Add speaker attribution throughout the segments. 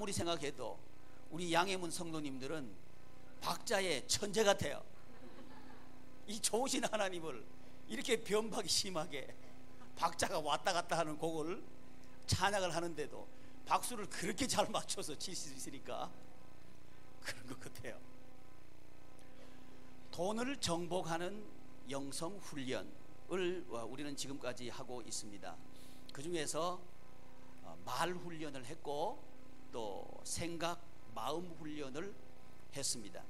Speaker 1: 아무리 생각해도 우리 양해문 성도님들은 박자의 천재 같아요. 이 좋으신 하나님을 이렇게 변박이 심하게 박자가 왔다 갔다 하는 곡을 찬양을 하는데도 박수를 그렇게 잘 맞춰서 칠 수 있으니까 그런 것 같아요. 돈을 정복하는 영성 훈련을 우리는 지금까지 하고 있습니다. 그 중에서 말 훈련을 했고 또 생각, 마음 훈련을 했습니다.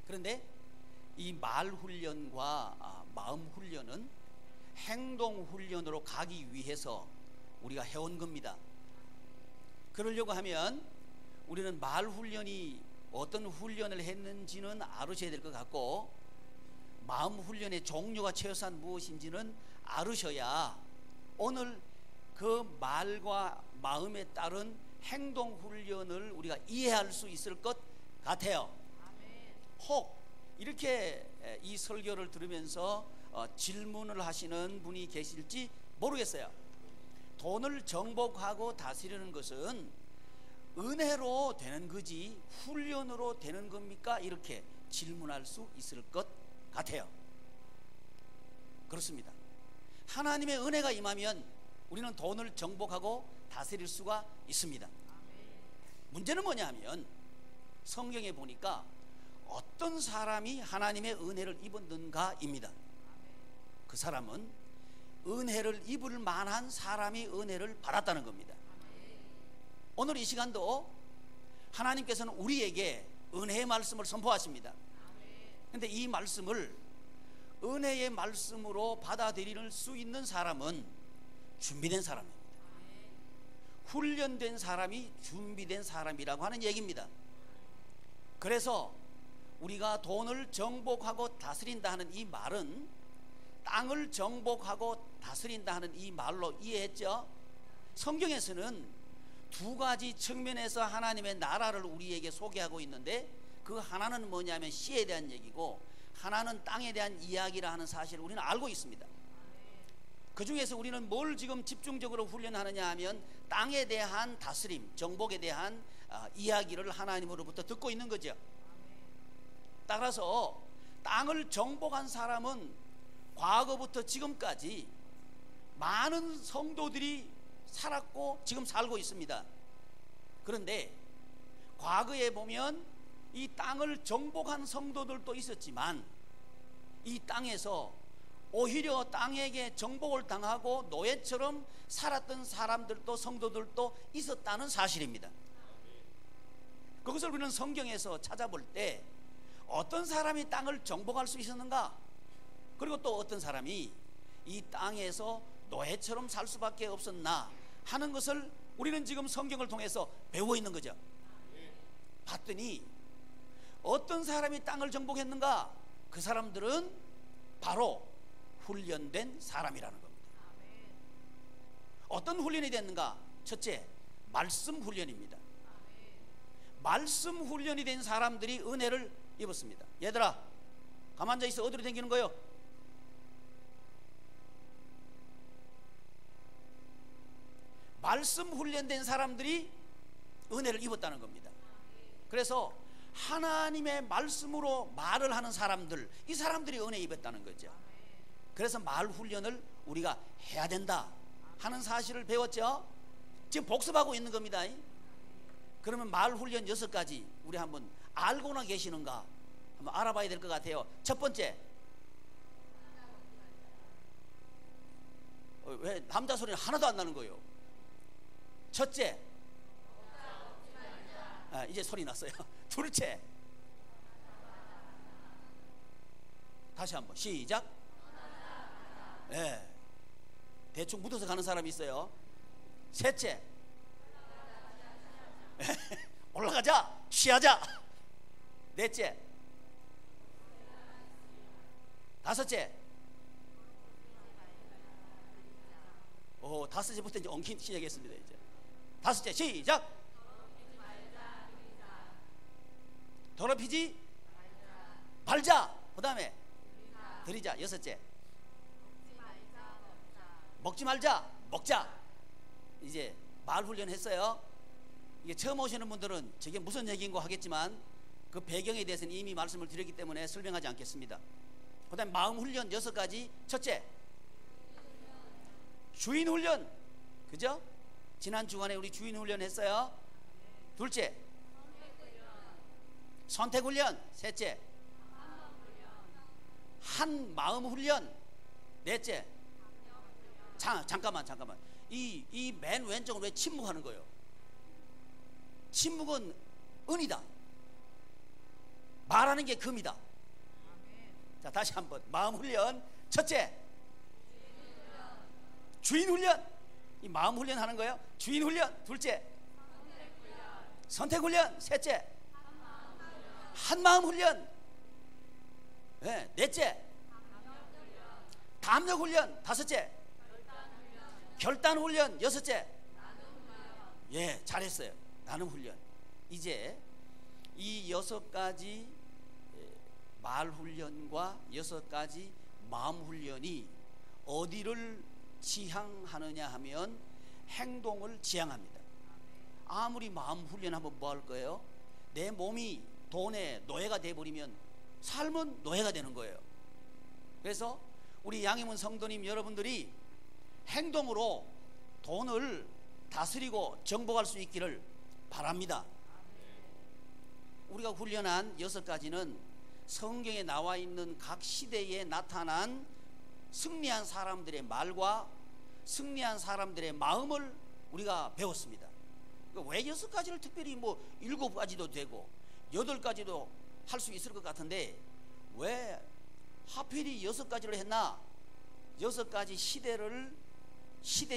Speaker 1: 그런데 이 말 훈련과 마음 훈련은 행동 훈련으로 가기 위해서 우리가 해온 겁니다. 그러려고 하면 우리는 말 훈련이 어떤 훈련을 했는지는 알으셔야 될 것 같고, 마음 훈련의 종류가 최소한 무엇인지는 알으셔야 오늘 그 말과 마음에 따른 행동 훈련을 우리가 이해할 수 있을 것 같아요. 혹 이렇게 이 설교를 들으면서 질문을 하시는 분이 계실지 모르겠어요. 돈을 정복하고 다스리는 것은 은혜로 되는 거지 훈련으로 되는 겁니까? 이렇게 질문할 수 있을 것 같아요. 그렇습니다. 하나님의 은혜가 임하면 우리는 돈을 정복하고 다스릴 수가 있습니다. 문제는 뭐냐 하면 성경에 보니까 어떤 사람이 하나님의 은혜를 입었는가입니다. 그 사람은 은혜를 입을 만한 사람이 은혜를 받았다는 겁니다. 오늘 이 시간도 하나님께서는 우리에게 은혜의 말씀을 선포하십니다. 그런데 이 말씀을 은혜의 말씀으로 받아들일 수 있는 사람은 준비된 사람입니다. 훈련된 사람이 준비된 사람이라고 하는 얘기입니다. 그래서 우리가 돈을 정복하고 다스린다 하는 이 말은 땅을 정복하고 다스린다 하는 이 말로 이해했죠? 성경에서는 두 가지 측면에서 하나님의 나라를 우리에게 소개하고 있는데, 그 하나는 뭐냐면 씨에 대한 얘기고 하나는 땅에 대한 이야기라 하는 사실을 우리는 알고 있습니다. 그 중에서 우리는 뭘 지금 집중적으로 훈련하느냐 하면 땅에 대한 다스림, 정복에 대한 이야기를 하나님으로부터 듣고 있는 거죠. 따라서 땅을 정복한 사람은 과거부터 지금까지 많은 성도들이 살았고 지금 살고 있습니다. 그런데 과거에 보면 이 땅을 정복한 성도들도 있었지만 이 땅에서 오히려 땅에게 정복을 당하고 노예처럼 살았던 사람들도 성도들도 있었다는 사실입니다. 그것을 우리는 성경에서 찾아볼 때 어떤 사람이 땅을 정복할 수 있었는가, 그리고 또 어떤 사람이 이 땅에서 노예처럼 살 수밖에 없었나 하는 것을 우리는 지금 성경을 통해서 배우고 있는 거죠. 봤더니 어떤 사람이 땅을 정복했는가? 그 사람들은 바로 훈련된 사람이라는 겁니다. 어떤 훈련이 됐는가? 첫째, 말씀 훈련입니다. 말씀 훈련이 된 사람들이 은혜를 입었습니다. 얘들아, 가만 앉아 있어. 어디로 댕기는 거요? 말씀 훈련된 사람들이 은혜를 입었다는 겁니다. 그래서 하나님의 말씀으로 말을 하는 사람들, 이 사람들이 은혜 입었다는 거죠. 그래서 말 훈련을 우리가 해야 된다 하는 사실을 배웠죠. 지금 복습하고 있는 겁니다. 그러면 말 훈련 6가지 우리 한번 알고나 계시는가 한번 알아봐야 될 것 같아요. 첫 번째, 왜 남자 소리는 하나도 안 나는 거예요? 첫째, 이제 소리 났어요. 둘째, 다시 한번 시작. 네. 대충 묻어서 가는 사람이 있어요. 셋째, 올라가자, 취하자. 넷째, 다섯째, 다섯째부터 이제 엉킨 시작했습니다. 이제 다섯째 시작. 더럽히지 말자. 그 다음에 드리자. 여섯째, 먹지 말자. 먹자. 이제 말 훈련했어요. 이게 처음 오시는 분들은 저게 무슨 얘기인 거 하겠지만 그 배경에 대해서는 이미 말씀을 드렸기 때문에 설명하지 않겠습니다. 그 다음에 마음 훈련 6가지. 첫째, 주인 훈련. 그죠? 지난 주간에 우리 주인 훈련 했어요. 둘째, 선택 훈련. 셋째, 한 마음 훈련. 넷째, 잠깐만 이 맨 왼쪽은 왜 침묵하는 거예요? 침묵은 은이다. 말하는 게 금이다. 자, 다시 한번. 마음 훈련. 첫째, 주인 훈련. 이 마음 훈련 하는 거예요. 주인 훈련. 둘째, 선택 훈련. 셋째, 한 마음 훈련. 네, 넷째, 담력 훈련. 다섯째, 결단 훈련. 여섯째, 예, 잘했어요. 나눔 훈련. 이제 이 6가지 말 훈련과 6가지 마음 훈련이 어디를 지향하느냐 하면 행동을 지향합니다. 아무리 마음 훈련하면 뭐 할 거예요? 내 몸이 돈의 노예가 되어버리면 삶은 노예가 되는 거예요. 그래서 우리 양희문 성도님 여러분들이 행동으로 돈을 다스리고 정복할 수 있기를 바랍니다. 우리가 훈련한 6가지는 성경에 나와 있는 각 시대에 나타난 승리한 사람들의 말과 승리한 사람들의 마음을 우리가 배웠습니다. 왜 6가지를 특별히 뭐 7가지도 되고 8가지도 할 수 있을 것 같은데 왜 하필이 6가지를 했나? 6가지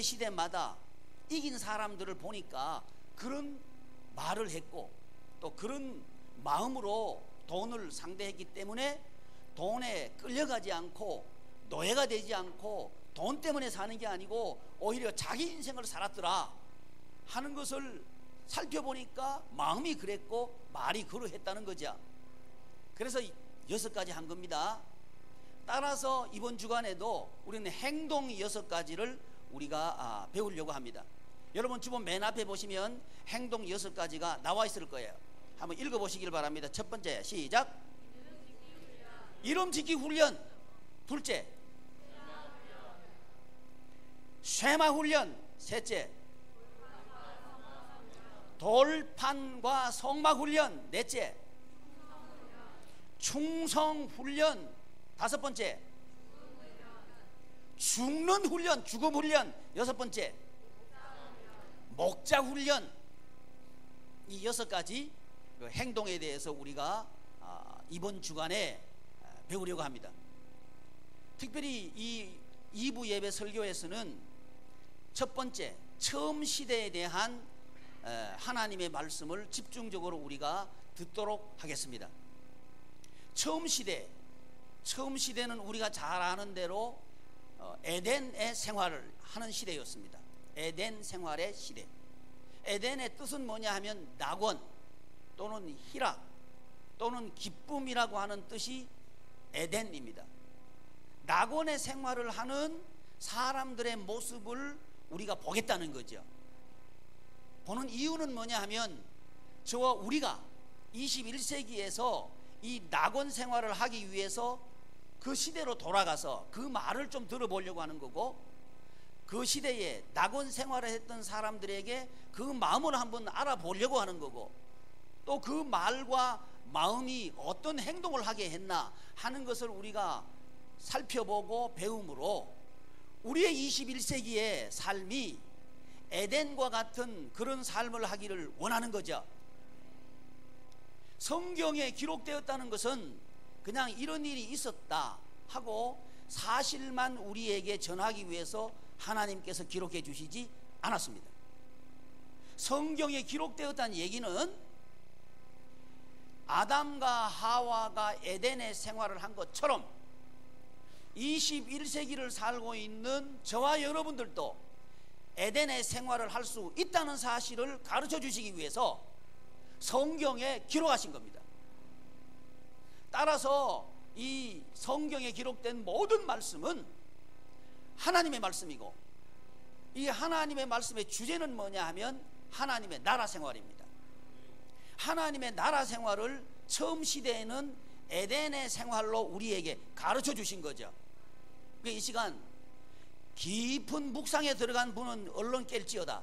Speaker 1: 시대마다 이긴 사람들을 보니까 그런 말을 했고 또 그런 마음으로 돈을 상대했기 때문에 돈에 끌려가지 않고 노예가 되지 않고 돈 때문에 사는 게 아니고 오히려 자기 인생을 살았더라 하는 것을 살펴보니까 마음이 그랬고 말이 그러했다는 거죠. 그래서 6가지 한 겁니다. 따라서 이번 주간에도 우리는 행동 6가지를 우리가 배우려고 합니다. 여러분 주본 맨 앞에 보시면 행동 6가지가 나와 있을 거예요. 한번 읽어보시길 바랍니다. 첫 번째, 시작. 이름 짓기 훈련. 둘째, 쇠마 훈련. 셋째, 돌판과 성막 훈련. 넷째, 충성 훈련. 다섯 번째, 죽는 훈련, 죽음 훈련. 여섯 번째, 목자 훈련. 이 6가지 행동에 대해서 우리가 이번 주간에 배우려고 합니다. 특별히 이 2부 예배 설교에서는 첫 번째, 처음 시대에 대한 하나님의 말씀을 집중적으로 우리가 듣도록 하겠습니다. 처음 시대는 우리가 잘 아는 대로 에덴의 생활을 하는 시대였습니다. 에덴 생활의 시대. 에덴의 뜻은 뭐냐 하면 낙원 또는 희락 또는 기쁨이라고 하는 뜻이 에덴입니다. 낙원의 생활을 하는 사람들의 모습을 우리가 보겠다는 거죠. 보는 이유는 뭐냐 하면 저와 우리가 21세기에서 이 낙원 생활을 하기 위해서 그 시대로 돌아가서 그 말을 좀 들어보려고 하는 거고, 그 시대에 낙원 생활을 했던 사람들에게 그 마음을 한번 알아보려고 하는 거고, 또 그 말과 마음이 어떤 행동을 하게 했나 하는 것을 우리가 살펴보고 배움으로 우리의 21세기의 삶이 에덴과 같은 그런 삶을 하기를 원하는 거죠. 성경에 기록되었다는 것은 그냥 이런 일이 있었다 하고 사실만 우리에게 전하기 위해서 하나님께서 기록해 주시지 않았습니다. 성경에 기록되었다는 얘기는 아담과 하와가 에덴의 생활을 한 것처럼 21세기를 살고 있는 저와 여러분들도 에덴의 생활을 할 수 있다는 사실을 가르쳐 주시기 위해서 성경에 기록하신 겁니다. 따라서 이 성경에 기록된 모든 말씀은 하나님의 말씀이고, 이 하나님의 말씀의 주제는 뭐냐 하면 하나님의 나라 생활입니다. 하나님의 나라 생활을 처음 시대에는 에덴의 생활로 우리에게 가르쳐 주신 거죠. 이 시간 깊은 묵상에 들어간 분은 얼른 깰지어다.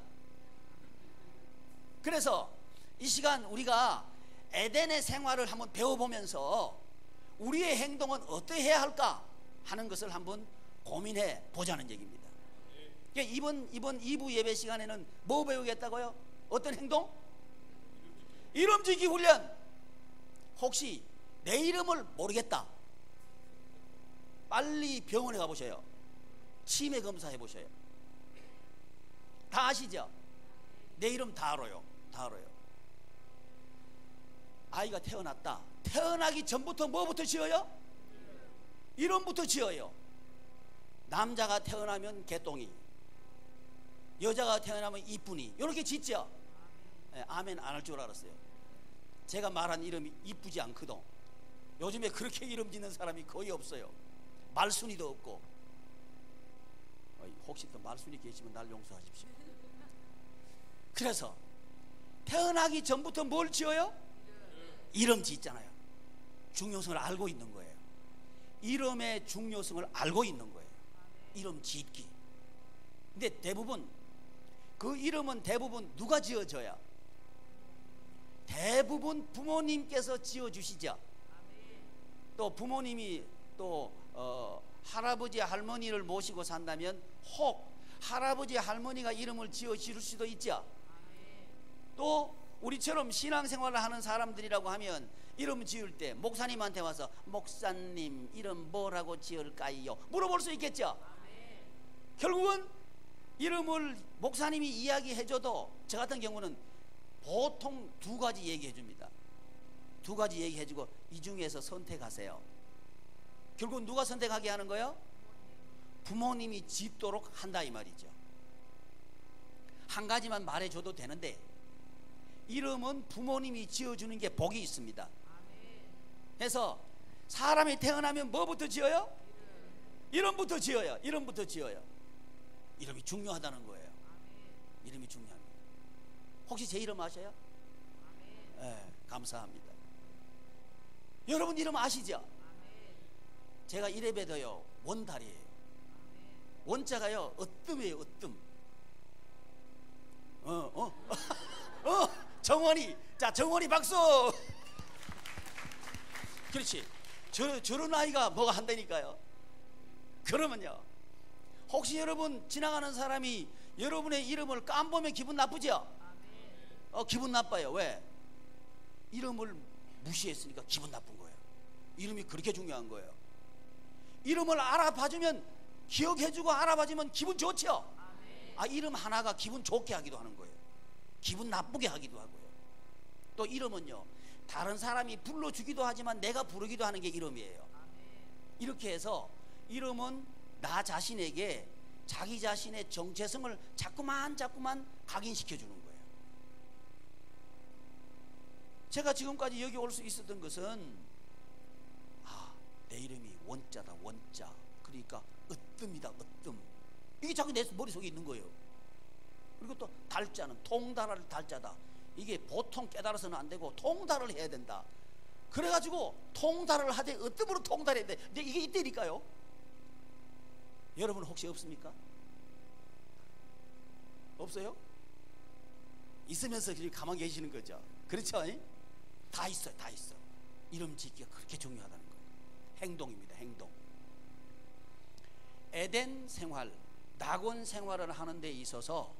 Speaker 1: 그래서 이 시간 우리가 에덴의 생활을 한번 배워보면서 우리의 행동은 어떻게 해야 할까 하는 것을 한번 고민해 보자는 얘기입니다. 이번 2부 예배 시간에는 뭐 배우겠다고요? 어떤 행동? 이름 지키 훈련. 혹시 내 이름을 모르겠다, 빨리 병원에 가보셔요. 치매 검사해 보셔요. 다 아시죠? 내 이름 다 알아요. 다 알아요. 아이가 태어났다. 태어나기 전부터 뭐부터 지어요? 이름부터 지어요. 남자가 태어나면 개똥이, 여자가 태어나면 이쁜이, 이렇게 짓죠. 아멘 안 할 줄 알았어요. 제가 말한 이름이 이쁘지 않거든. 요즘에 그렇게 이름 짓는 사람이 거의 없어요. 말순이도 없고. 혹시 또 말순이 계시면 날 용서하십시오. 그래서 태어나기 전부터 뭘 지어요? 이름 짓잖아요. 중요성을 알고 있는 거예요. 이름의 중요성을 알고 있는 거예요. 이름 짓기. 근데 대부분 그 이름은 대부분 누가 지어줘야? 대부분 부모님께서 지어주시죠. 또 부모님이 또 할아버지 할머니를 모시고 산다면 혹 할아버지 할머니가 이름을 지어줄 수도 있죠. 또 우리처럼 신앙생활을 하는 사람들이라고 하면 이름 지을 때 목사님한테 와서 목사님 이름 뭐라고 지을까요? 물어볼 수 있겠죠. 결국은 이름을 목사님이 이야기해줘도 저 같은 경우는 보통 두 가지 얘기해 줍니다. 두 가지 얘기해 주고 이 중에서 선택하세요. 결국 누가 선택하게 하는 거예요? 부모님이 짓도록 한다 이 말이죠. 한 가지만 말해줘도 되는데 이름은 부모님이 지어주는 게 복이 있습니다. 그래서 사람이 태어나면 뭐부터 지어요? 이름부터 지어요. 이름부터 지어요. 이름이 중요하다는 거예요. 이름이 중요합니다. 혹시 제 이름 아셔요? 네, 감사합니다. 여러분 이름 아시죠? 제가 이래봬도요 원달이에요. 원자가요 으뜸이에요. 으뜸. 정원이. 자, 정원이 박수. 그렇지. 저런 아이가 뭐가 한다니까요. 그러면요, 혹시 여러분 지나가는 사람이 여러분의 이름을 깜보면 기분 나쁘죠? 기분 나빠요. 왜? 이름을 무시했으니까 기분 나쁜 거예요. 이름이 그렇게 중요한 거예요. 이름을 알아봐주면, 기억해주고 알아봐주면 기분 좋죠? 이름 하나가 기분 좋게 하기도 하는 거예요. 기분 나쁘게 하기도 하고요. 또 이름은요, 다른 사람이 불러주기도 하지만 내가 부르기도 하는 게 이름이에요. 이렇게 해서 이름은 나 자신에게 자기 자신의 정체성을 자꾸만 각인시켜 주는 거예요. 제가 지금까지 여기 올 수 있었던 것은 내 이름이 원자다. 원자. 그러니까 으뜸이다. 으뜸. 이게 자꾸 내 머릿속에 있는 거예요. 그리고 또 달자는 통달할 달자다. 이게 보통 깨달아서는 안 되고 통달을 해야 된다. 그래가지고 통달을 하되 으뜸으로 통달해야 돼. 근데 이게 있다니까요. 여러분 혹시 없습니까? 없어요? 있으면서 가만히 계시는 거죠. 그렇죠? 다 있어요. 다 있어. 이름 짓기가 그렇게 중요하다는 거예요. 행동입니다. 행동. 에덴 생활, 낙원 생활을 하는 데 있어서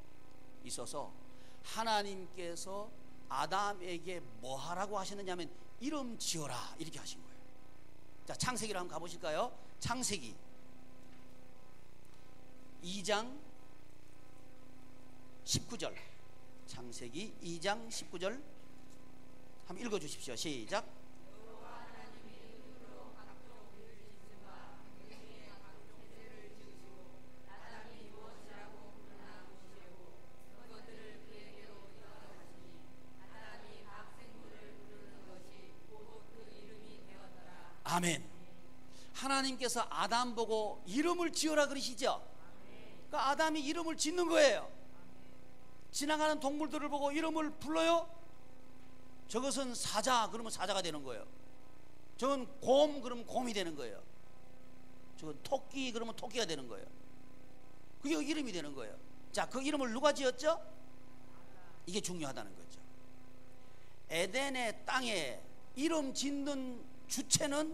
Speaker 1: 하나님께서 아담에게 뭐 하라고 하셨느냐면 이름 지어라 이렇게 하신 거예요. 자, 창세기로 한번 가보실까요? 창세기 2장 19절. 창세기 2장 19절 한번 읽어주십시오. 시작. 아멘. 하나님께서 아담 보고 이름을 지어라 그러시죠. 그러니까 아담이 이름을 짓는 거예요. 지나가는 동물들을 보고 이름을 불러요. 저것은 사자 그러면 사자가 되는 거예요. 저건 곰 그러면 곰이 되는 거예요. 저건 토끼 그러면 토끼가 되는 거예요. 그게 이름이 되는 거예요. 자, 그 이름을 누가 지었죠? 이게 중요하다는 거죠. 에덴의 땅에 이름 짓는 주체는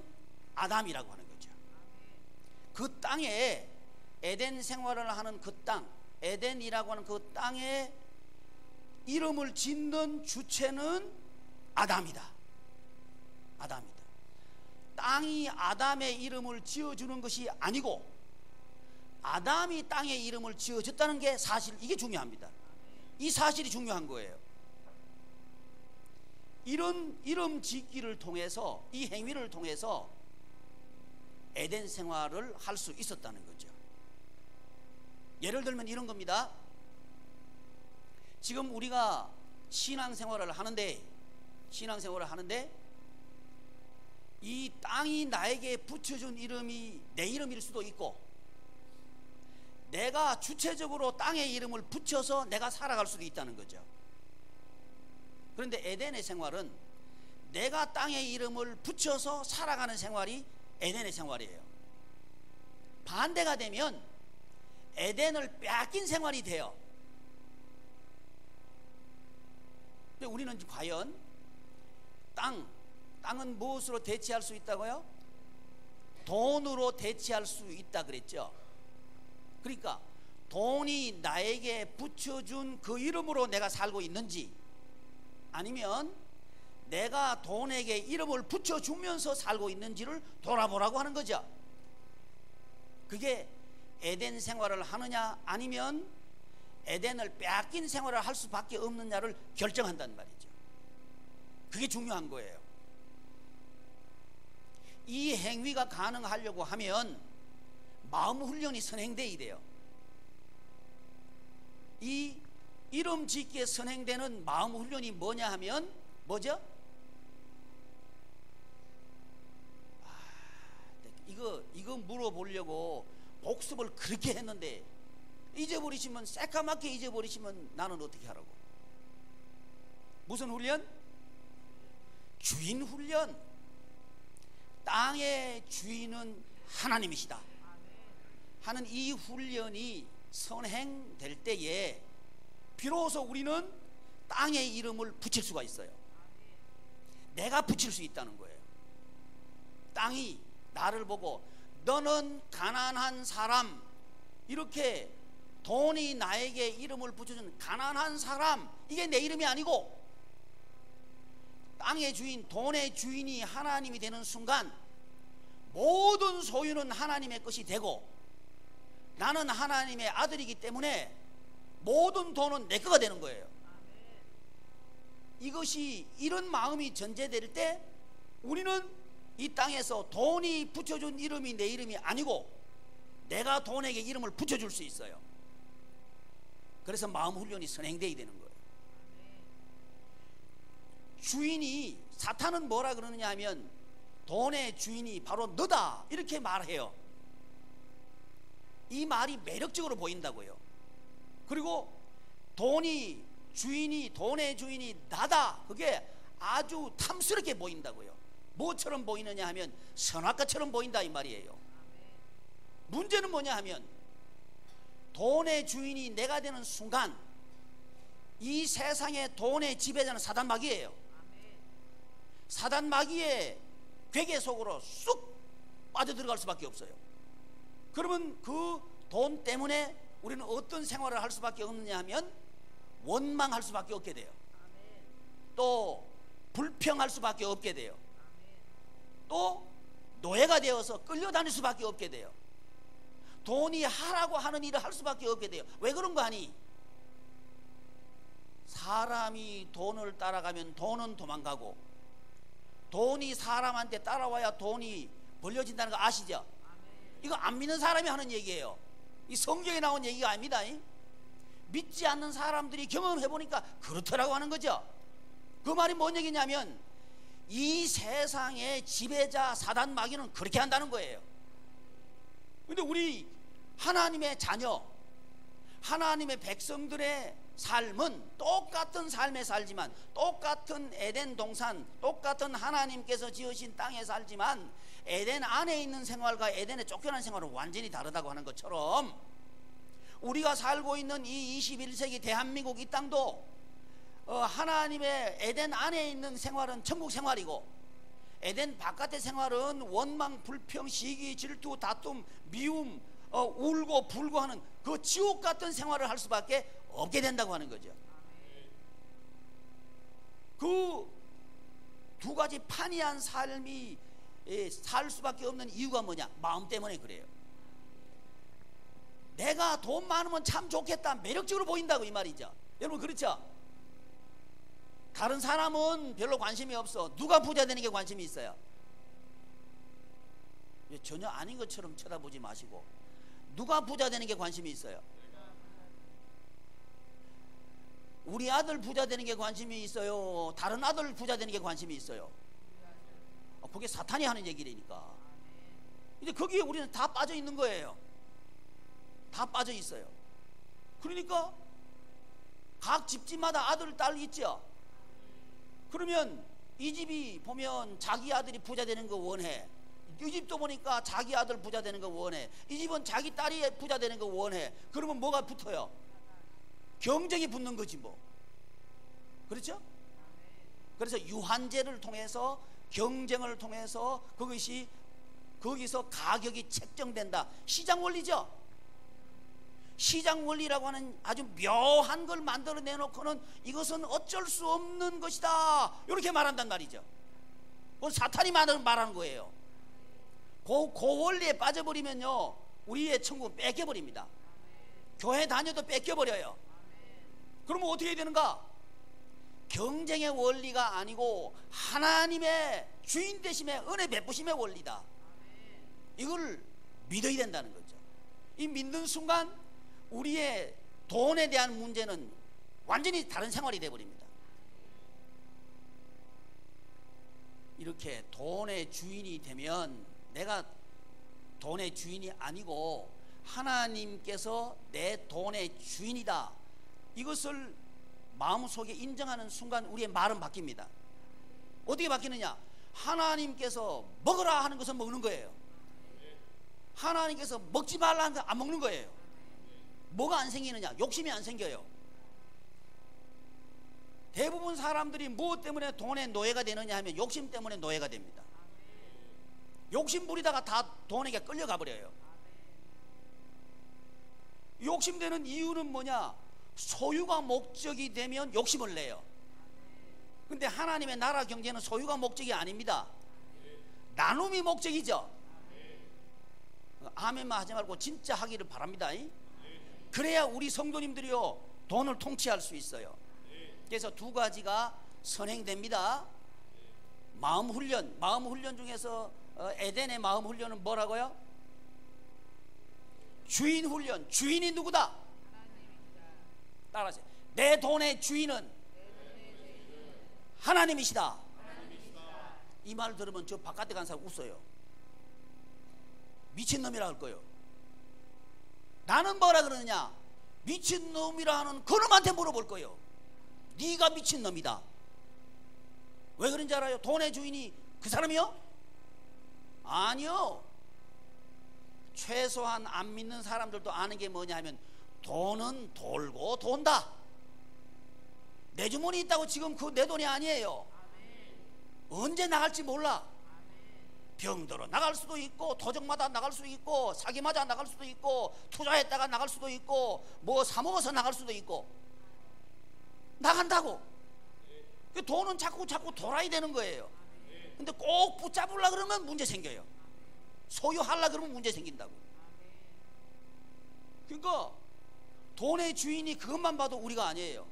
Speaker 1: 아담이라고 하는 거죠. 그 땅에 에덴 생활을 하는 그 땅, 에덴이라고 하는 그 땅에 이름을 짓는 주체는 아담이다. 아담이다. 땅이 아담의 이름을 지어주는 것이 아니고 아담이 땅의 이름을 지어줬다는 게 사실, 이게 중요합니다. 이 사실이 중요한 거예요. 이런 이름 짓기를 통해서, 이 행위를 통해서 에덴 생활을 할 수 있었다는 거죠. 예를 들면 이런 겁니다. 지금 우리가 신앙생활을 하는데 이 땅이 나에게 붙여준 이름이 내 이름일 수도 있고, 내가 주체적으로 땅의 이름을 붙여서 내가 살아갈 수도 있다는 거죠. 그런데 에덴의 생활은 내가 땅의 이름을 붙여서 살아가는 생활이 에덴의 생활이에요. 반대가 되면 에덴을 빼앗긴 생활이 돼요. 근데 우리는 과연 땅은 무엇으로 대체할 수 있다고요? 돈으로 대체할 수 있다 그랬죠. 그러니까 돈이 나에게 붙여준 그 이름으로 내가 살고 있는지, 아니면 내가 돈에게 이름을 붙여주면서 살고 있는지를 돌아보라고 하는 거죠. 그게 에덴 생활을 하느냐 아니면 에덴을 빼앗긴 생활을 할 수밖에 없느냐를 결정한단 말이죠. 그게 중요한 거예요. 이 행위가 가능하려고 하면 마음 훈련이 선행돼야 돼요. 이 이름 짓기에 선행되는 마음 훈련이 뭐냐 하면 뭐죠? 이거 물어보려고 복습을 그렇게 했는데 잊어버리시면, 새까맣게 잊어버리시면 나는 어떻게 하라고? 무슨 훈련? 주인 훈련. 땅의 주인은 하나님이시다 하는 이 훈련이 선행될 때에 비로소 우리는 땅의 이름을 붙일 수가 있어요. 내가 붙일 수 있다는 거예요. 땅이 나를 보고 너는 가난한 사람, 이렇게 돈이 나에게 이름을 붙여준 가난한 사람, 이게 내 이름이 아니고 땅의 주인, 돈의 주인이 하나님이 되는 순간 모든 소유는 하나님의 것이 되고 나는 하나님의 아들이기 때문에 모든 돈은 내 거가 되는 거예요. 이것이, 이런 마음이 전제될 때 우리는 이 땅에서 돈이 붙여준 이름이 내 이름이 아니고 내가 돈에게 이름을 붙여줄 수 있어요. 그래서 마음 훈련이 선행돼야 되는 거예요. 주인이, 사탄은 뭐라 그러느냐 하면 돈의 주인이 바로 너다 이렇게 말해요. 이 말이 매력적으로 보인다고요. 그리고 돈의 주인이 나다, 그게 아주 탐스럽게 보인다고요. 뭐처럼 보이느냐 하면 선악과처럼 보인다 이 말이에요. 문제는 뭐냐 하면 돈의 주인이 내가 되는 순간 이 세상의 돈의 지배자는 사단 마귀예요. 사단 마귀의 괴계 속으로 쑥 빠져들어갈 수밖에 없어요. 그러면 그 돈 때문에 우리는 어떤 생활을 할 수밖에 없느냐 하면 원망할 수밖에 없게 돼요. 또 불평할 수밖에 없게 돼요. 또 노예가 되어서 끌려다닐 수밖에 없게 돼요. 돈이 하라고 하는 일을 할 수밖에 없게 돼요. 왜 그런 거 아니? 사람이 돈을 따라가면 돈은 도망가고 돈이 사람한테 따라와야 돈이 벌려진다는 거 아시죠? 이거 안 믿는 사람이 하는 얘기예요. 이 성경에 나온 얘기가 아닙니다. 믿지 않는 사람들이 경험해 보니까 그렇더라고 하는 거죠. 그 말이 뭔 얘기냐면 이 세상의 지배자 사단 마귀는 그렇게 한다는 거예요. 근데 우리 하나님의 자녀, 하나님의 백성들의 삶은 똑같은 삶에 살지만, 똑같은 에덴 동산, 똑같은 하나님께서 지으신 땅에 살지만, 에덴 안에 있는 생활과 에덴에 쫓겨난 생활은 완전히 다르다고 하는 것처럼, 우리가 살고 있는 이 21세기 대한민국 이 땅도 하나님의 에덴 안에 있는 생활은 천국 생활이고, 에덴 바깥의 생활은 원망, 불평, 시기, 질투, 다툼, 미움, 울고 불고 하는 그 지옥 같은 생활을 할 수밖에 없게 된다고 하는 거죠. 그 두 가지 판이한 삶이 살 수밖에 없는 이유가 뭐냐? 마음 때문에 그래요. 내가 돈 많으면 참 좋겠다, 매력적으로 보인다고 이 말이죠. 여러분 그렇죠? 다른 사람은 별로 관심이 없어. 누가 부자 되는 게 관심이 있어요? 전혀 아닌 것처럼 쳐다보지 마시고, 누가 부자 되는 게 관심이 있어요? 우리 아들 부자 되는 게 관심이 있어요? 다른 아들 부자 되는 게 관심이 있어요? 그게 사탄이 하는 얘기라니까. 근데 거기에 우리는 다 빠져 있는 거예요. 다 빠져 있어요. 그러니까 각 집집마다 아들, 딸 있죠. 그러면 이 집이 보면 자기 아들이 부자 되는 거 원해. 이 집도 보니까 자기 아들 부자 되는 거 원해. 이 집은 자기 딸이 부자 되는 거 원해. 그러면 뭐가 붙어요? 경쟁이 붙는 거지 뭐. 그렇죠? 그래서 유한제를 통해서, 경쟁을 통해서 거기서 가격이 책정된다. 시장 원리죠. 시장 원리라고 하는 아주 묘한 걸 만들어 내놓고는 이것은 어쩔 수 없는 것이다, 이렇게 말한단 말이죠. 그건 사탄이 말하는 거예요. 그 원리에 빠져버리면요, 우리의 천국은 뺏겨버립니다. 교회 다녀도 뺏겨버려요. 그러면 어떻게 해야 되는가? 경쟁의 원리가 아니고 하나님의 주인 되심의 은혜 베푸심의 원리다. 이걸 믿어야 된다는 거죠. 이 믿는 순간 우리의 돈에 대한 문제는 완전히 다른 생활이 되어버립니다. 이렇게 돈의 주인이 되면, 내가 돈의 주인이 아니고 하나님께서 내 돈의 주인이다, 이것을 마음속에 인정하는 순간 우리의 말은 바뀝니다. 어떻게 바뀌느냐? 하나님께서 먹으라 하는 것은 먹는 거예요. 하나님께서 먹지 말라 하는 건 안 먹는 거예요. 뭐가 안 생기느냐? 욕심이 안 생겨요. 대부분 사람들이 무엇 때문에 돈의 노예가 되느냐 하면 욕심 때문에 노예가 됩니다. 욕심 부리다가 다 돈에게 끌려가 버려요. 욕심되는 이유는 뭐냐? 소유가 목적이 되면 욕심을 내요. 근데 하나님의 나라 경제는 소유가 목적이 아닙니다. 나눔이 목적이죠. 아멘만 하지 말고 진짜 하기를 바랍니다. 그래야 우리 성도님들이요, 돈을 통치할 수 있어요. 그래서 두 가지가 선행됩니다. 마음 훈련 중에서 에덴의 마음 훈련은 뭐라고요? 주인 훈련. 주인이 누구다? 따라하세요. 내 돈의 주인은 하나님이시다. 이 말 들으면 저 바깥에 간 사람 웃어요. 미친놈이라 할 거예요. 나는 뭐라 그러느냐? 미친놈이라 하는 그놈한테 물어볼 거예요. 네가 미친놈이다. 왜 그런지 알아요? 돈의 주인이 그 사람이요? 아니요. 최소한 안 믿는 사람들도 아는 게 뭐냐 하면, 돈은 돌고 돈다. 내 주머니 있다고 지금 그 내 돈이 아니에요. 언제 나갈지 몰라. 병들어 나갈 수도 있고, 도적마다 나갈 수도 있고, 사기 맞아 나갈 수도 있고, 투자했다가 나갈 수도 있고, 뭐 사먹어서 나갈 수도 있고, 나간다고. 그 돈은 자꾸 돌아야 되는 거예요. 근데 꼭 붙잡으려 그러면 문제 생겨요. 소유하려 그러면 문제 생긴다고. 그러니까 돈의 주인이 그것만 봐도 우리가 아니에요.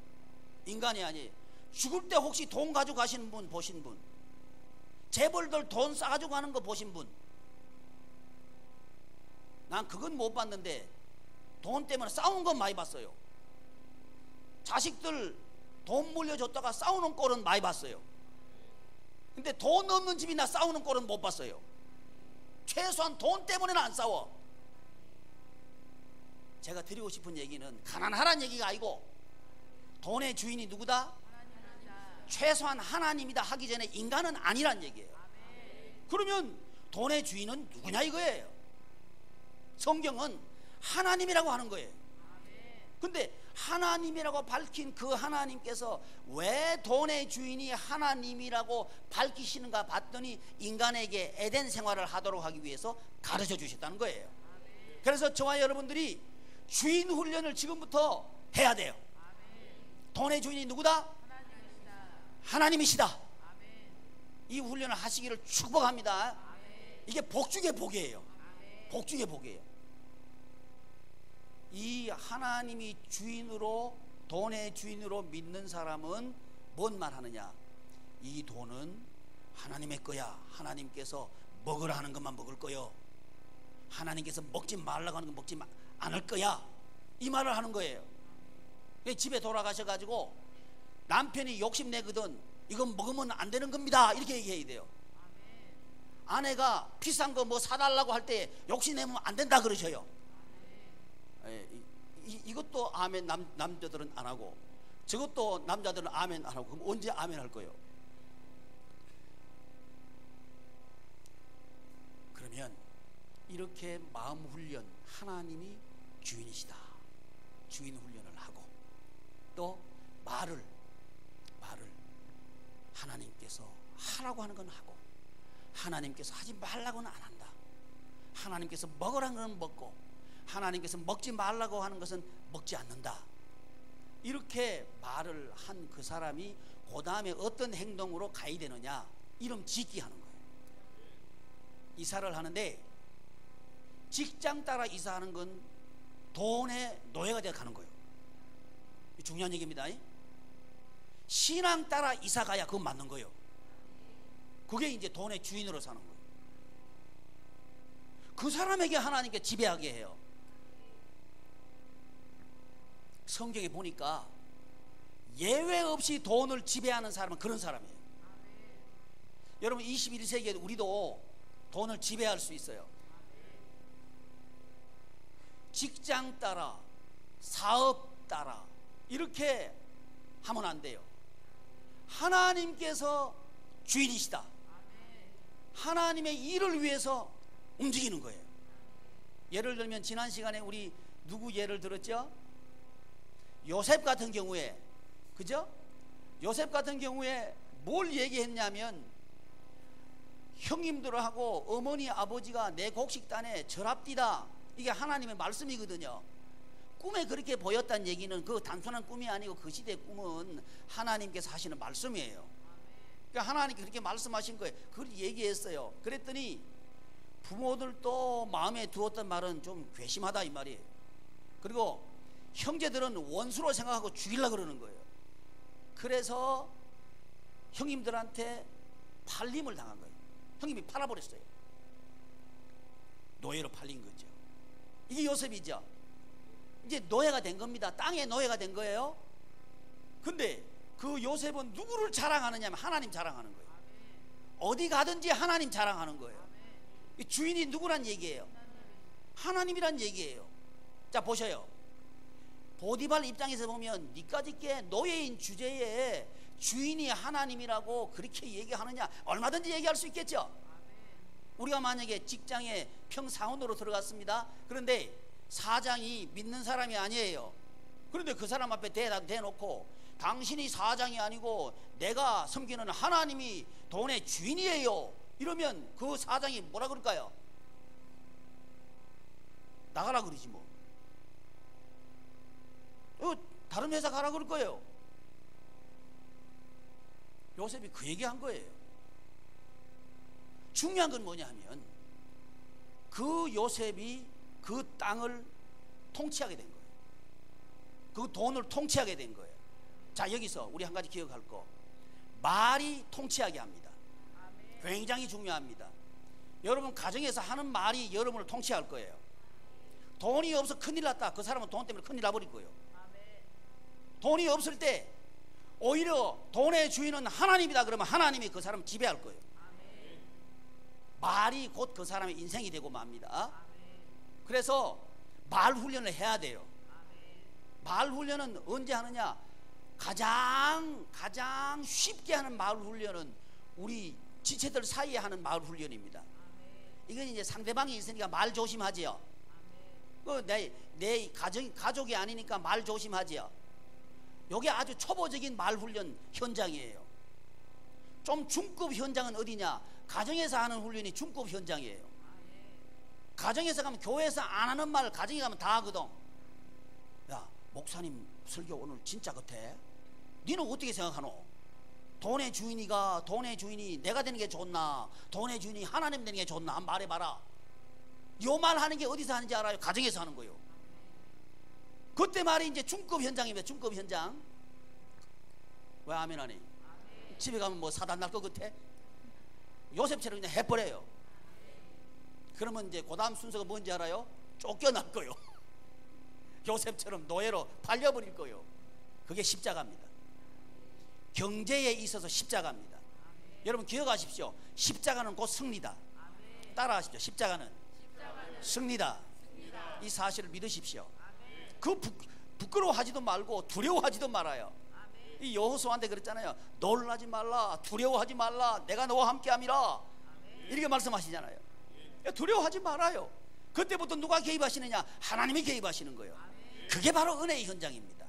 Speaker 1: 인간이 아니에요. 죽을 때 혹시 돈 가지고 가시는 분 보신 분? 재벌들 돈 싸가지고 가는 거 보신 분? 난 그건 못 봤는데 돈 때문에 싸운 건 많이 봤어요. 자식들 돈 물려줬다가 싸우는 꼴은 많이 봤어요. 근데 돈 없는 집이나 싸우는 꼴은 못 봤어요. 최소한 돈 때문에는 안 싸워. 제가 드리고 싶은 얘기는 가난하란 얘기가 아니고 돈의 주인이 누구다? 최소한 하나님이다 하기 전에 인간은 아니란 얘기예요. 그러면 돈의 주인은 누구냐 이거예요. 성경은 하나님이라고 하는 거예요. 근데 하나님이라고 밝힌 그 하나님께서 왜 돈의 주인이 하나님이라고 밝히시는가 봤더니 인간에게 에덴 생활을 하도록 하기 위해서 가르쳐 주셨다는 거예요. 그래서 저와 여러분들이 주인 훈련을 지금부터 해야 돼요. 돈의 주인이 누구다? 하나님이시다. 이 훈련을 하시기를 축복합니다. 이게 복중의 복이에요. 복중의 복이에요. 이 하나님이 주인으로, 돈의 주인으로 믿는 사람은 뭔 말 하느냐? 이 돈은 하나님의 거야. 하나님께서 먹으라 하는 것만 먹을 거요. 하나님께서 먹지 말라고 하는 거 먹지 않을 거야. 이 말을 하는 거예요. 집에 돌아가셔가지고 남편이 욕심내거든 이건 먹으면 안 되는 겁니다 이렇게 얘기해야 돼요. 아내가 비싼 거 뭐 사달라고 할 때 욕심내면 안 된다 그러셔요. 이것도 아멘 남자들은 안 하고 저것도 남자들은 아멘 안 하고 그럼 언제 아멘 할 거예요? 그러면 이렇게 마음 훈련, 하나님이 주인이시다, 주인 훈련을 하고 또 말을 하나님께서 하라고 하는 건 하고 하나님께서 하지 말라고는 안 한다. 하나님께서 먹으라는 건 먹고 하나님께서 먹지 말라고 하는 것은 먹지 않는다. 이렇게 말을 한 그 사람이 그 다음에 어떤 행동으로 가야 되느냐? 이름 짓기 하는 거예요. 이사를 하는데 직장 따라 이사하는 건 돈의 노예가 되어 가는 거예요. 중요한 얘기입니다. 신앙 따라 이사 가야 그건 맞는 거예요. 그게 이제 돈의 주인으로 사는 거예요. 그 사람에게 하나님께 지배하게 해요. 성경에 보니까 예외 없이 돈을 지배하는 사람은 그런 사람이에요. 여러분 21세기에 우리도 돈을 지배할 수 있어요. 직장 따라, 사업 따라 이렇게 하면 안 돼요. 하나님께서 주인이시다. 하나님의 일을 위해서 움직이는 거예요. 예를 들면 지난 시간에 우리 누구 예를 들었죠? 요셉 같은 경우에, 그죠? 요셉 같은 경우에 뭘 얘기했냐면 형님들하고 어머니 아버지가 내 곡식단에 절합디다. 이게 하나님의 말씀이거든요. 꿈에 그렇게 보였다는 얘기는 그 단순한 꿈이 아니고 그 시대의 꿈은 하나님께서 하시는 말씀이에요. 그러니까 하나님께서 그렇게 말씀하신 거예요. 그걸 얘기했어요. 그랬더니 부모들도 마음에 두었던 말은 좀 괘씸하다 이 말이에요. 그리고 형제들은 원수로 생각하고 죽이려고 그러는 거예요. 그래서 형님들한테 팔림을 당한 거예요. 형님이 팔아버렸어요. 노예로 팔린 거죠. 이게 요셉이죠. 이제 노예가 된 겁니다. 땅의 노예가 된 거예요. 근데 그 요셉은 누구를 자랑하느냐면 하나님 자랑하는 거예요. 어디 가든지 하나님 자랑하는 거예요. 주인이 누구란 얘기예요? 하나님이란 얘기예요. 자 보셔요. 보디발 입장에서 보면 니까짓게 노예인 주제에 주인이 하나님이라고 그렇게 얘기하느냐, 얼마든지 얘기할 수 있겠죠. 우리가 만약에 직장에 평사원으로 들어갔습니다. 그런데 사장이 믿는 사람이 아니에요. 그런데 그 사람 앞에 대놓고 당신이 사장이 아니고 내가 섬기는 하나님이 돈의 주인이에요 이러면 그 사장이 뭐라 그럴까요? 나가라 그러지 뭐. 다른 회사 가라 그럴 거예요. 요셉이 그 얘기한 거예요. 중요한 건 뭐냐 하면 그 요셉이 그 땅을 통치하게 된 거예요. 그 돈을 통치하게 된 거예요. 자 여기서 우리 한 가지 기억할 거, 말이 통치하게 합니다. 굉장히 중요합니다. 여러분 가정에서 하는 말이 여러분을 통치할 거예요. 돈이 없어 큰일 났다. 그 사람은 돈 때문에 큰일 나버릴 거예요. 돈이 없을 때 오히려 돈의 주인은 하나님이다 그러면 하나님이 그 사람을 지배할 거예요. 말이 곧 그 사람의 인생이 되고 맙니다. 그래서 말 훈련을 해야 돼요. 말 훈련은 언제 하느냐? 가장 쉽게 하는 마을 훈련은 우리 지체들 사이에 하는 마을 훈련입니다. 이건 이제 상대방이 있으니까 말 조심하지요. 내 가족이 아니니까 말 조심하지요. 이게 아주 초보적인 말 훈련 현장이에요. 좀 중급 현장은 어디냐? 가정에서 하는 훈련이 중급 현장이에요. 가정에서 가면, 교회에서 안 하는 말 가정에 가면 다 하거든. 야, 목사님 설교 오늘 진짜 같아. 니는 어떻게 생각하노? 돈의 주인이 내가 되는 게 좋나, 돈의 주인이 하나님 되는 게 좋나? 한번 말해봐라. 요 말 하는 게 어디서 하는지 알아요? 가정에서 하는 거예요. 그때 말이 이제 중급 현장입니다. 중급 현장. 왜 아멘 하니? 집에 가면 뭐 사단 날 것 같아? 요셉처럼 그냥 해버려요. 그러면 이제 그 다음 순서가 뭔지 알아요? 쫓겨날 거요. 요셉처럼 노예로 팔려버릴 거요. 그게 십자가입니다. 경제에 있어서 십자가입니다. 여러분 기억하십시오. 십자가는 곧 승리다. 따라하십시오. 십자가는 승리다. 이 사실을 믿으십시오. 부끄러워하지도 말고 두려워하지도 말아요. 이 여호수아한테 그랬잖아요. 놀라지 말라, 두려워하지 말라, 내가 너와 함께함이라. 이렇게 말씀하시잖아요. 두려워하지 말아요. 그때부터 누가 개입하시느냐? 하나님이 개입하시는 거예요. 그게 바로 은혜의 현장입니다.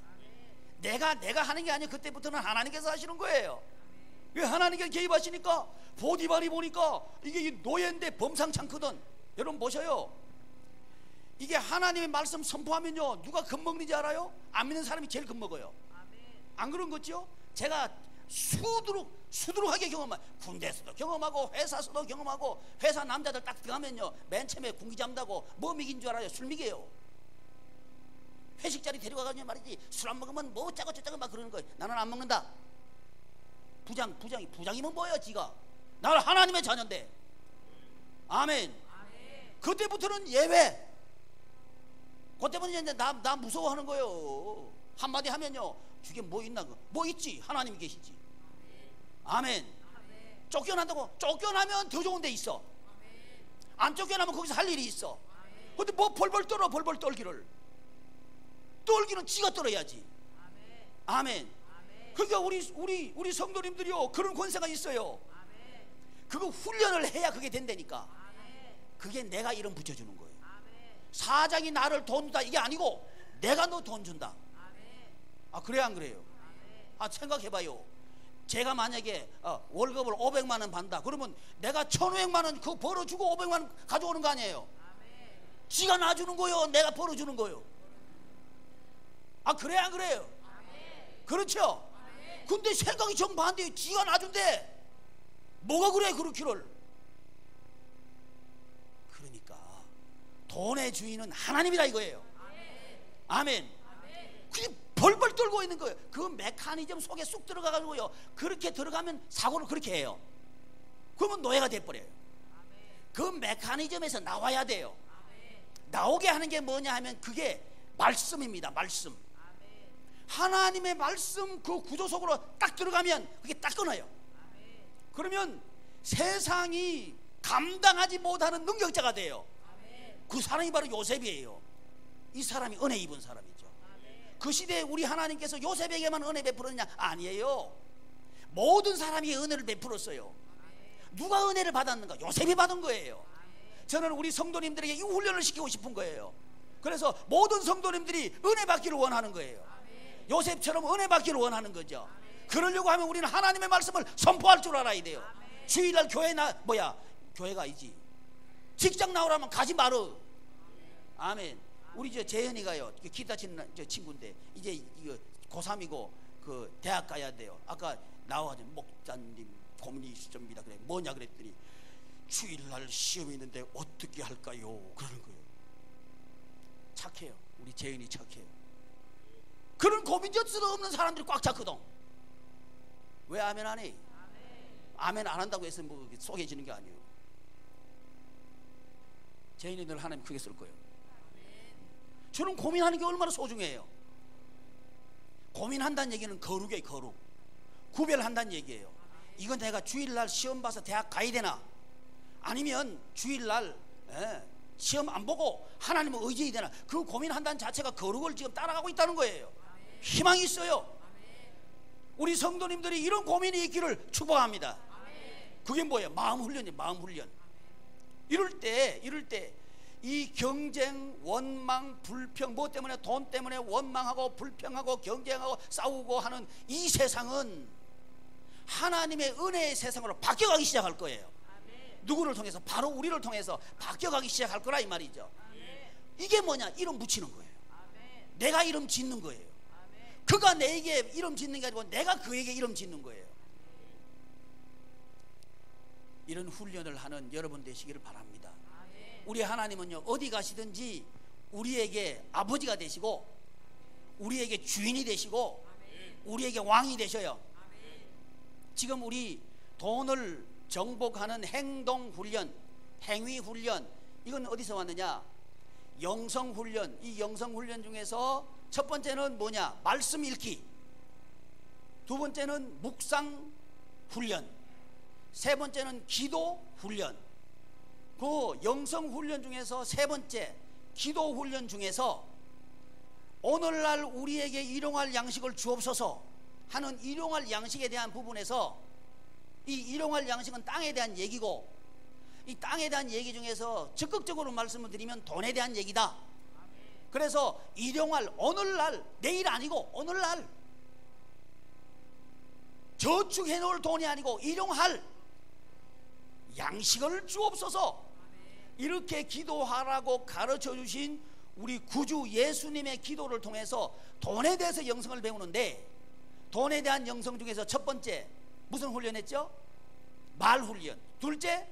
Speaker 1: 내가 하는 게 아니에요. 그때부터는 하나님께서 하시는 거예요. 하나님께서 개입하시니까 보디발이 보니까 이게 노예인데 범상치 않거든. 여러분 보셔요. 이게 하나님의 말씀 선포하면요, 누가 겁먹는지 알아요? 안 믿는 사람이 제일 겁먹어요. 안 그런 거죠? 제가 수두룩하게 경험한, 군대에서도 경험하고 회사에서도 경험하고, 회사 남자들 딱 들어가면요, 맨 처음에 군기 잡는다고 뭐 먹인 줄 알아요? 술 먹여요. 회식 자리 데려가가지고 말이지, 술 안 먹으면 뭐 어쩌고 저쩌고 막 그러는 거예요. 나는 안 먹는다. 부장이면 뭐예요? 지가 나는 하나님의 자녀인데. 아멘. 그때부터는 예외. 그때부터 이제 나 무서워하는 거예요. 한마디 하면요, 주게 뭐 있나? 뭐 있지? 하나님이 계시지. 아멘. 쫓겨난다고? 쫓겨나면 더 좋은 데 있어. 안 쫓겨나면 거기서 할 일이 있어. 근데 뭐 벌벌 떨기를. 떨기는 지가 떨어야지. 아멘. 그러니까 우리 성도님들이요, 그런 권세가 있어요. 그거 훈련을 해야 그게 된다니까. 그게 내가 이름 붙여주는 거예요. 사장이 나를 돈 준다 이게 아니고 내가 너 돈 준다. 아, 그래 안 그래요? 아, 생각해봐요. 제가 만약에 월급을 500만 원 받는다 그러면 내가 1,500만 원 그거 벌어주고 500만 원 가져오는 거 아니에요? 지가 놔주는 거요, 내가 벌어주는 거요. 아, 그래 안 그래요? 그렇죠? 근데 생각이 정반대예요. 지가 놔준대. 뭐가 그래 그렇기를. 그러니까 돈의 주인은 하나님이라 이거예요. 아멘. 그게 벌벌 떨고 있는 거예요. 그 메커니즘 속에 쑥 들어가가지고요, 그렇게 들어가면 사고를 그렇게 해요. 그러면 노예가 돼버려요. 그 메커니즘에서 나와야 돼요. 나오게 하는 게 뭐냐 하면 그게 말씀입니다. 말씀. 하나님의 말씀 그 구조 속으로 딱 들어가면 그게 딱 끊어요. 그러면 세상이 감당하지 못하는 능력자가 돼요. 그 사람이 바로 요셉이에요. 이 사람이 은혜 입은 사람이죠. 그 시대에 우리 하나님께서 요셉에게만 은혜 베풀었냐? 아니에요. 모든 사람이 은혜를 베풀었어요. 누가 은혜를 받았는가? 요셉이 받은 거예요. 저는 우리 성도님들에게 이 훈련을 시키고 싶은 거예요. 그래서 모든 성도님들이 은혜 받기를 원하는 거예요. 요셉처럼 은혜 받기를 원하는 거죠. 그러려고 하면 우리는 하나님의 말씀을 선포할 줄 알아야 돼요. 주일날 교회가 아니지. 직장 나오라면 가지 마라. 아멘. 우리 재현이가요, 기타 치는 저 친구인데 이제 이거 고3이고 그 대학 가야 돼요. 아까 나와가지고 목사님 고민이 있습니다. 그래, 뭐냐 그랬더니 주일날 시험이 있는데 어떻게 할까요? 그러는 거예요. 착해요. 우리 재현이 착해요. 그런 고민저스도 없는 사람들이 꽉 찼거든. 왜 아멘 안 해? 아멘 안 한다고 해서 뭐 속해지는 게 아니에요. 재현이 늘 하나님 크게 쓸 거예요. 저는 고민하는 게 얼마나 소중해요. 고민한다는 얘기는 거룩이에요. 거룩. 구별한다는 얘기예요. 이건 내가 주일날 시험 봐서 대학 가야 되나, 아니면 주일날 시험 안 보고 하나님을 의지해야 되나, 그 고민한다는 자체가 거룩을 지금 따라가고 있다는 거예요. 희망이 있어요. 우리 성도님들이 이런 고민이 있기를 축복합니다. 그게 뭐예요? 마음 훈련이에요. 마음 훈련. 이럴 때 이 경쟁, 원망, 불평, 뭐 때문에, 돈 때문에 원망하고 불평하고 경쟁하고 싸우고 하는 이 세상은 하나님의 은혜의 세상으로 바뀌어가기 시작할 거예요. 누구를 통해서? 바로 우리를 통해서 바뀌어가기 시작할 거라 이 말이죠. 이게 뭐냐? 이름 붙이는 거예요. 내가 이름 짓는 거예요. 그가 내게 이름 짓는 게 아니고 내가 그에게 이름 짓는 거예요. 이런 훈련을 하는 여러분 되시기를 바랍니다. 우리 하나님은요, 어디 가시든지 우리에게 아버지가 되시고 우리에게 주인이 되시고 우리에게 왕이 되셔요. 지금 우리 돈을 정복하는 행동훈련, 행위훈련, 이건 어디서 왔느냐? 영성훈련. 이 영성훈련 중에서 첫 번째는 뭐냐? 말씀 읽기. 두 번째는 묵상훈련. 세 번째는 기도훈련. 그 영성훈련 중에서 세 번째 기도훈련 중에서 오늘날 우리에게 일용할 양식을 주옵소서 하는 일용할 양식에 대한 부분에서, 이 일용할 양식은 땅에 대한 얘기고, 이 땅에 대한 얘기 중에서 적극적으로 말씀을 드리면 돈에 대한 얘기다. 그래서 일용할, 오늘날, 내일 아니고 오늘날 저축해 놓을 돈이 아니고 일용할 양식을 주옵소서, 이렇게 기도하라고 가르쳐 주신 우리 구주 예수님의 기도를 통해서 돈에 대해서 영성을 배우는데, 돈에 대한 영성 중에서 첫 번째 무슨 훈련했죠? 말 훈련. 둘째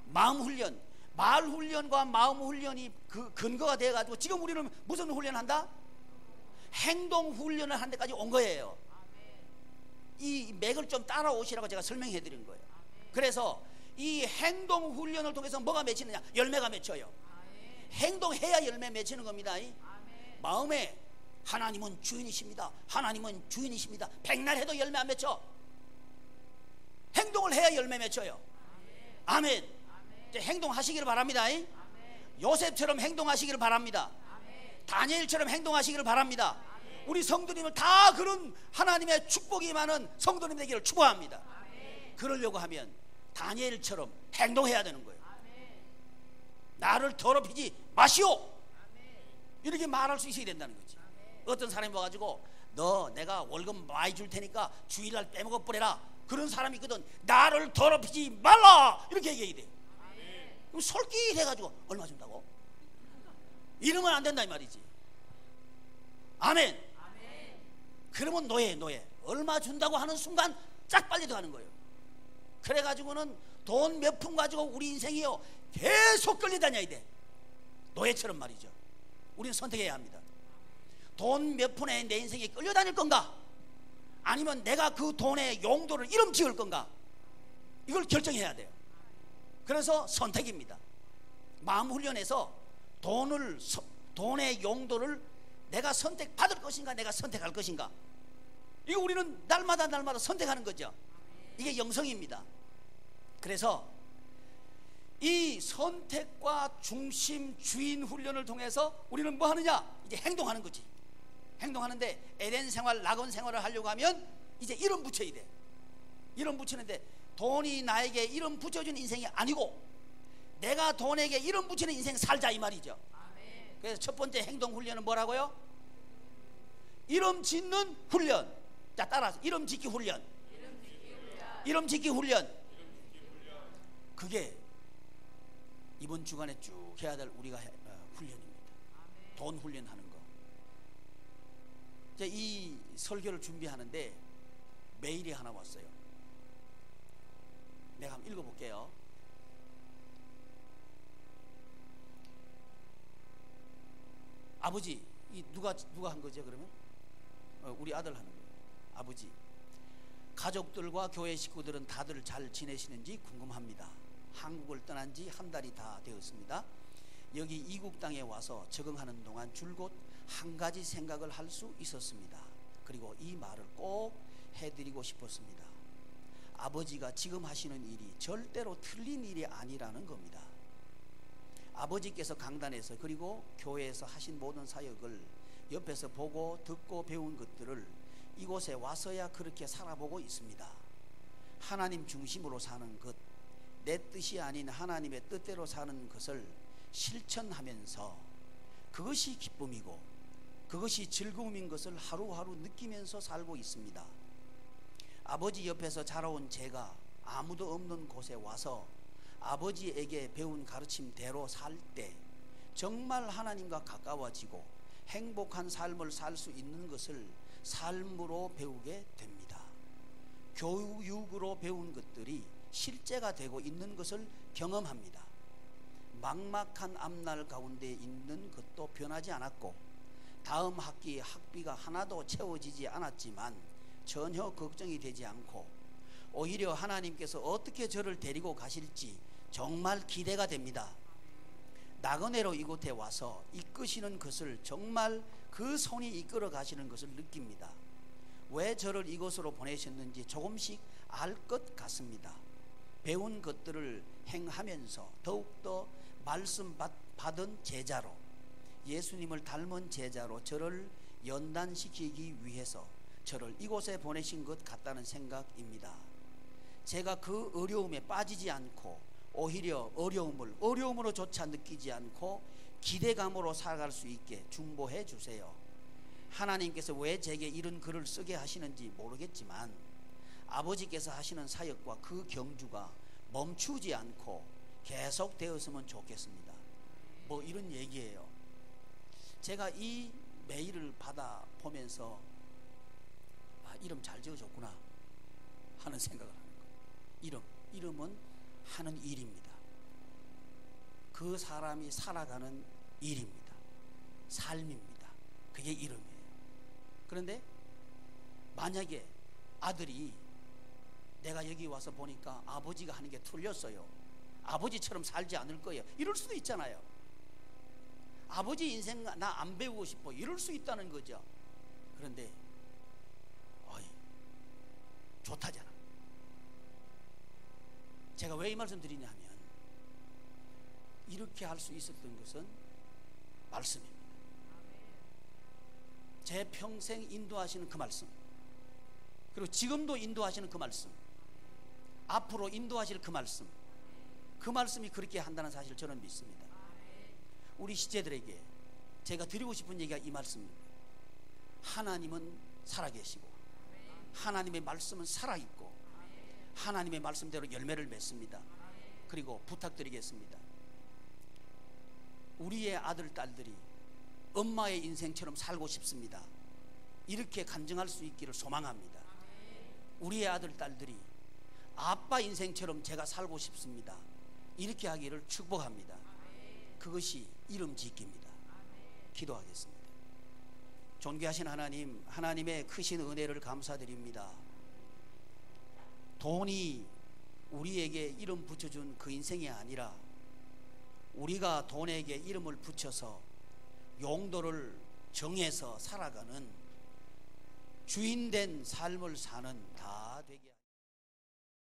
Speaker 1: 마음 훈련. 말 훈련과 마음 훈련이 그 근거가 되어 가지고 지금 우리는 무슨 훈련한다? 행동 훈련을 한 데까지 온 거예요. 이 맥을 좀 따라오시라고 제가 설명해 드린 거예요. 그래서 이 행동 훈련을 통해서 뭐가 맺히느냐? 열매가 맺혀요. 행동해야 열매 맺히는 겁니다. 마음에 하나님은 주인이십니다, 하나님은 주인이십니다, 백날 해도 열매 안 맺혀. 행동을 해야 열매 맺혀요. 아멘. 이제 행동하시기를 바랍니다. 요셉처럼 행동하시기를 바랍니다. 다니엘처럼 행동하시기를 바랍니다. 우리 성도님을 다 그런 하나님의 축복이 많은 성도님 되기를 축복합니다. 그러려고 하면 다니엘처럼 행동해야 되는 거예요. 나를 더럽히지 마시오, 이렇게 말할 수 있어야 된다는 거지. 어떤 사람이 와가지고 너 내가 월급 많이 줄 테니까 주일날 빼먹어 버려라, 그런 사람이 있거든. 나를 더럽히지 말라, 이렇게 얘기해야 돼. 그럼 솔깃해가지고 얼마 준다고? 이러면 안 된다 이 말이지. 아멘. 그러면 노예 얼마 준다고 하는 순간 쫙 빨리 들어가는 거예요. 그래가지고는 돈 몇 푼 가지고 우리 인생이요 계속 끌려다녀야 돼. 노예처럼 말이죠. 우리는 선택해야 합니다. 돈 몇 푼에 내 인생이 끌려다닐 건가, 아니면 내가 그 돈의 용도를 이름 지을 건가, 이걸 결정해야 돼요. 그래서 선택입니다. 마음 훈련에서 돈의 용도를 내가 선택받을 것인가, 내가 선택할 것인가, 이거 우리는 날마다 선택하는 거죠. 이게 영성입니다. 그래서 이 선택과 중심 주인 훈련을 통해서 우리는 뭐 하느냐? 이제 행동하는 거지. 행동하는데 에덴 생활, 낙원 생활을 하려고 하면 이제 이름 붙여야 돼. 이름 붙이는데 돈이 나에게 이름 붙여준 인생이 아니고 내가 돈에게 이름 붙이는 인생 살자 이 말이죠. 그래서 첫 번째 행동 훈련은 뭐라고요? 이름 짓는 훈련. 자, 따라서 이름 짓기 훈련. 이름 짓기 훈련. 그게 이번 주간에 쭉 해야 될 우리가 훈련입니다. 돈 훈련하는 거. 이 설교를 준비하는데 메일이 하나 왔어요. 내가 한번 읽어볼게요. 아버지, 이 누가 한 거죠? 그러면 우리 아들 하는 거예요. 아버지, 가족들과 교회 식구들은 다들 잘 지내시는지 궁금합니다. 한국을 떠난 지 한 달이 다 되었습니다. 여기 이국 땅에 와서 적응하는 동안 줄곧 한 가지 생각을 할 수 있었습니다. 그리고 이 말을 꼭 해드리고 싶었습니다. 아버지가 지금 하시는 일이 절대로 틀린 일이 아니라는 겁니다. 아버지께서 강단에서 그리고 교회에서 하신 모든 사역을 옆에서 보고 듣고 배운 것들을 이곳에 와서야 그렇게 살아보고 있습니다. 하나님 중심으로 사는 것, 내 뜻이 아닌 하나님의 뜻대로 사는 것을 실천하면서 그것이 기쁨이고 그것이 즐거움인 것을 하루하루 느끼면서 살고 있습니다. 아버지 옆에서 자라온 제가 아무도 없는 곳에 와서 아버지에게 배운 가르침대로 살 때 정말 하나님과 가까워지고 행복한 삶을 살 수 있는 것을 삶으로 배우게 됩니다. 교육으로 배운 것들이 실제가 되고 있는 것을 경험합니다. 막막한 앞날 가운데 있는 것도 변하지 않았고 다음 학기의 학비가 하나도 채워지지 않았지만 전혀 걱정이 되지 않고 오히려 하나님께서 어떻게 저를 데리고 가실지 정말 기대가 됩니다. 나그네로 이곳에 와서 이끄시는 것을 정말 그 손이 이끌어 가시는 것을 느낍니다. 왜 저를 이곳으로 보내셨는지 조금씩 알 것 같습니다. 배운 것들을 행하면서 더욱더 말씀 받은 제자로, 예수님을 닮은 제자로 저를 연단시키기 위해서 저를 이곳에 보내신 것 같다는 생각입니다. 제가 그 어려움에 빠지지 않고 오히려 어려움으로조차 느끼지 않고 기대감으로 살아갈 수 있게 중보해 주세요. 하나님께서 왜 제게 이런 글을 쓰게 하시는지 모르겠지만 아버지께서 하시는 사역과 그 경주가 멈추지 않고 계속 되었으면 좋겠습니다. 뭐 이런 얘기예요. 제가 이 메일을 받아 보면서 이름 잘 지어줬구나 하는 생각을 하는 거예요. 이름은 하는 일입니다. 그 사람이 살아가는 일입니다. 삶입니다. 그게 이름이에요. 그런데 만약에 아들이 내가 여기 와서 보니까 아버지가 하는 게 틀렸어요. 아버지처럼 살지 않을 거예요. 이럴 수도 있잖아요. 아버지 인생 나 안 배우고 싶어. 이럴 수 있다는 거죠. 그런데 좋다잖아. 제가 왜 이 말씀 드리냐 하면 이렇게 할 수 있었던 것은 말씀입니다. 제 평생 인도하시는 그 말씀, 그리고 지금도 인도하시는 그 말씀, 앞으로 인도하실 그 말씀, 그 말씀이 그렇게 한다는 사실을 저는 믿습니다. 우리 시제들에게 제가 드리고 싶은 얘기가 이 말씀입니다. 하나님은 살아계시고 하나님의 말씀은 살아있고 하나님의 말씀대로 열매를 맺습니다. 그리고 부탁드리겠습니다. 우리의 아들, 딸들이 엄마의 인생처럼 살고 싶습니다. 이렇게 간증할 수 있기를 소망합니다. 우리의 아들, 딸들이 아빠 인생처럼 제가 살고 싶습니다. 이렇게 하기를 축복합니다. 그것이 이름 짓기입니다. 기도하겠습니다. 존귀하신 하나님, 하나님의 크신 은혜를 감사드립니다. 돈이 우리에게 이름 붙여준 그 인생이 아니라 우리가 돈에게 이름을 붙여서 용도를 정해서 살아가는 주인된 삶을 사는 다 되게